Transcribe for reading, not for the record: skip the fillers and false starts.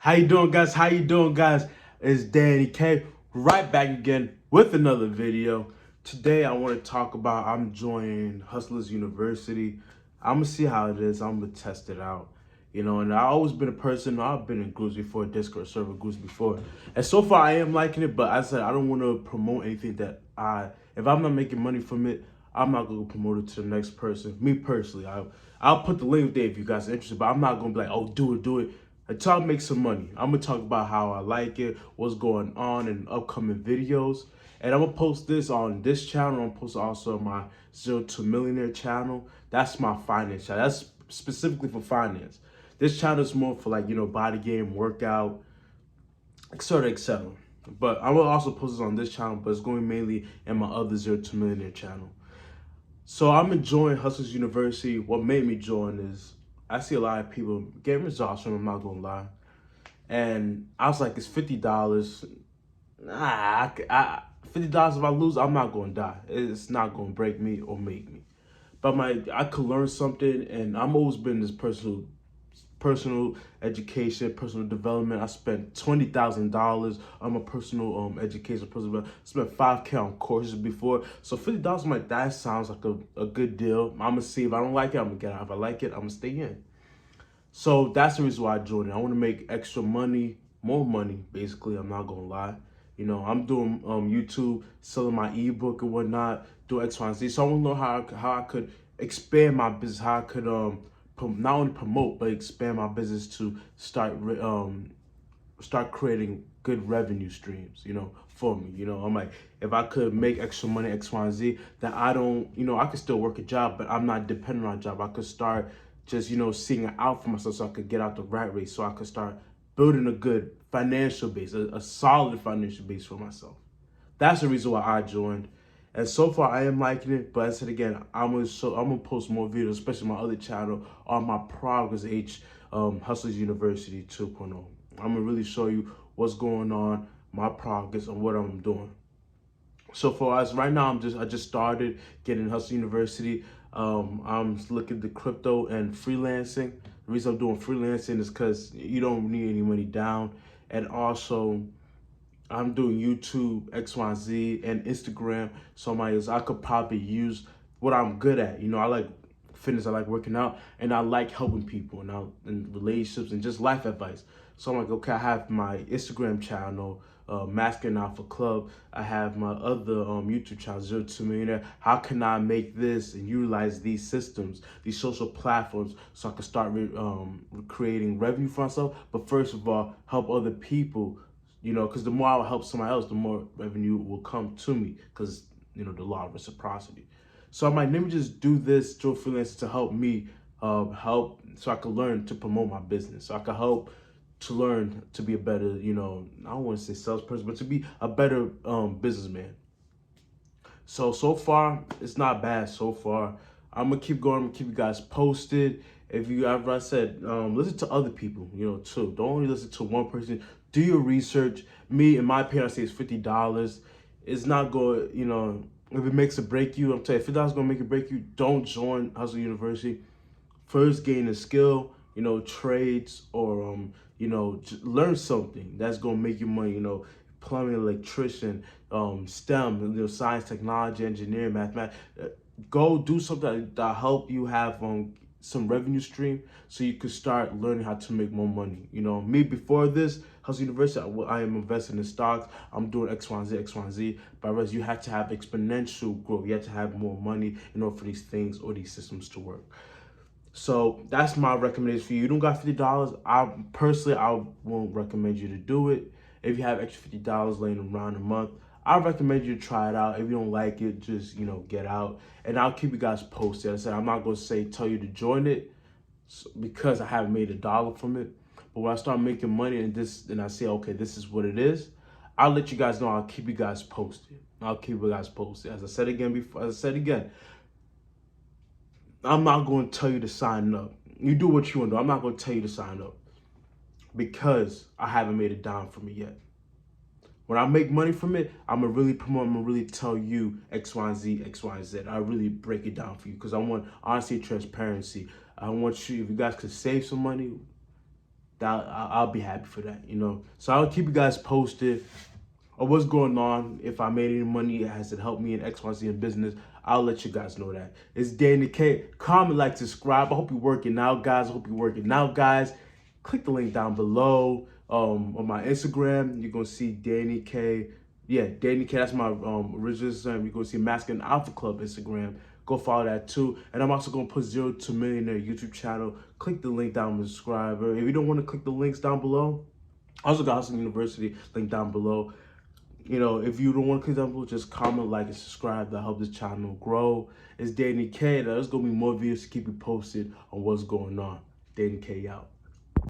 How you doing, guys? How you doing, guys? It's Danny K, right back again with another video. Today, I want to talk about I'm joining Hustlers University. I'm gonna see how it is. I'm gonna test it out. And I've always been a person. I've been in groups before, Discord server groups before, and so far I am liking it. But I said I don't want to promote anything if I'm not making money from it, I'm not gonna promote it to the next person. Me personally, I'll put the link there if you guys are interested. But I'm not gonna be like, oh, do it. Until I make some money, I'm gonna talk about how I like it, what's going on in upcoming videos, and I'm gonna post this on this channel. I'm gonna post also on my Zero to Millionaire channel. That's my finance channel. That's specifically for finance. This channel is more for body game, workout, etc. etc. But I will also post this on this channel, but it's going mainly in my other Zero to Millionaire channel. So I'm enjoying Hustlers University. What made me join is I see a lot of people getting results from it, I'm not gonna lie. And I was like, it's $50. $50 if I lose, I'm not gonna die. It's not gonna break me or make me. But I could learn something, and I'm always been this personal education, personal development. I spent $20,000 on my personal education, personal development. Spent $5K on courses before. So $50, I'm like, that sounds like a good deal. I'm gonna see if I don't like it, I'm gonna get out. If I like it, I'm gonna stay in. So that's the reason why I joined it. I want to make extra money, more money, basically. I'm not gonna lie. I'm doing YouTube, selling my ebook and whatnot, do X, Y, and Z. So I want to know how I could expand my business, how I could not only promote but expand my business to start creating good revenue streams. For me. I'm like, if I could make extra money, X, Y, and Z, then I don't. I could still work a job, but I'm not dependent on a job. I could start just seeing it out for myself, so I could get out the rat race, so I could start building a good financial base, a solid financial base for myself. That's the reason why I joined. And so far, I am liking it. But I said again, I'm gonna post more videos, especially my other channel, on my Progress Hustlers University 2.0. I'm gonna really show you what's going on, my progress, and what I'm doing. So for us right now, I just started getting Hustle University. I'm looking at the crypto and freelancing. The reason I'm doing freelancing is because you don't need any money down, and also I'm doing YouTube, XYZ, and Instagram. So I could probably use what I'm good at. I like fitness, I like working out, and I like helping people and relationships and just life advice. So I'm like, okay, I have my Instagram channel, Masculine Alpha Club. I have my other YouTube channel, Zero to Millionaire. How can I make this and utilize these systems, these social platforms, so I can start creating revenue for myself? But first of all, help other people. Because the more I will help somebody else, the more revenue will come to me. Because the law of reciprocity. So I'm like, let me just do this Joe freelance to help me, help so I can learn to promote my business. So I can help to learn to be a better, I don't want to say salesperson, but to be a better businessman. So far, it's not bad so far. I'm gonna keep going. I'm gonna keep you guys posted. If you ever, I said, listen to other people, too. Don't only listen to one person. Do your research. Me, in my opinion, I say it's $50. It's not going, if it makes or break you, I'm telling you, $50 gonna make or break you. Don't join Hustle University. First, gain a skill, trades, or learn something that's gonna make you money. Plumbing, electrician, STEM, science, technology, engineering, mathematics. Go do something that help you have some revenue stream, so you could start learning how to make more money. Me before this Hustle University, I am investing in stocks. I'm doing X, Y, Z, X, Y, Z. But you have to have exponential growth. You have to have more money in order for these things or these systems to work. So that's my recommendation for you. You don't got $50. I won't recommend you to do it. If you have extra $50 laying around a month, I recommend you to try it out. If you don't like it, just get out. And I'll keep you guys posted. I said I'm not gonna tell you to join it because I haven't made $1 from it. But when I start making money and I say, okay, this is what it is, I'll let you guys know. I'll keep you guys posted. As I said again, I'm not going to tell you to sign up. You do what you want to do. I'm not going to tell you to sign up because I haven't made it down from it yet. When I make money from it, I'm going to really promote, I'm going to really tell you X, Y, Z, X, Y, Z. I really break it down for you because I want honesty and transparency. I want you, if you guys could save some money, I'll be happy for that, you know. So I'll keep you guys posted on what's going on. If I made any money, has it helped me in XYZ in business, I'll let you guys know that. It's Danny K. Comment, like, subscribe. I hope you're working out, guys. I hope you're working out, guys. Click the link down below. On my Instagram, you're gonna see Danny K. Yeah, Danny K. That's my original Instagram. You're gonna see Masculine Alpha Club Instagram. Go follow that too. And I'm also gonna put Zero to Millionaire YouTube channel. Click the link down below, subscribe. If you don't want to click the links down below, I also got Hustle University link down below. You know, if you don't want to click down below, just comment, like, and subscribe. That helps this channel grow. It's Danny K. There's gonna be more videos to keep you posted on what's going on. Danny K out.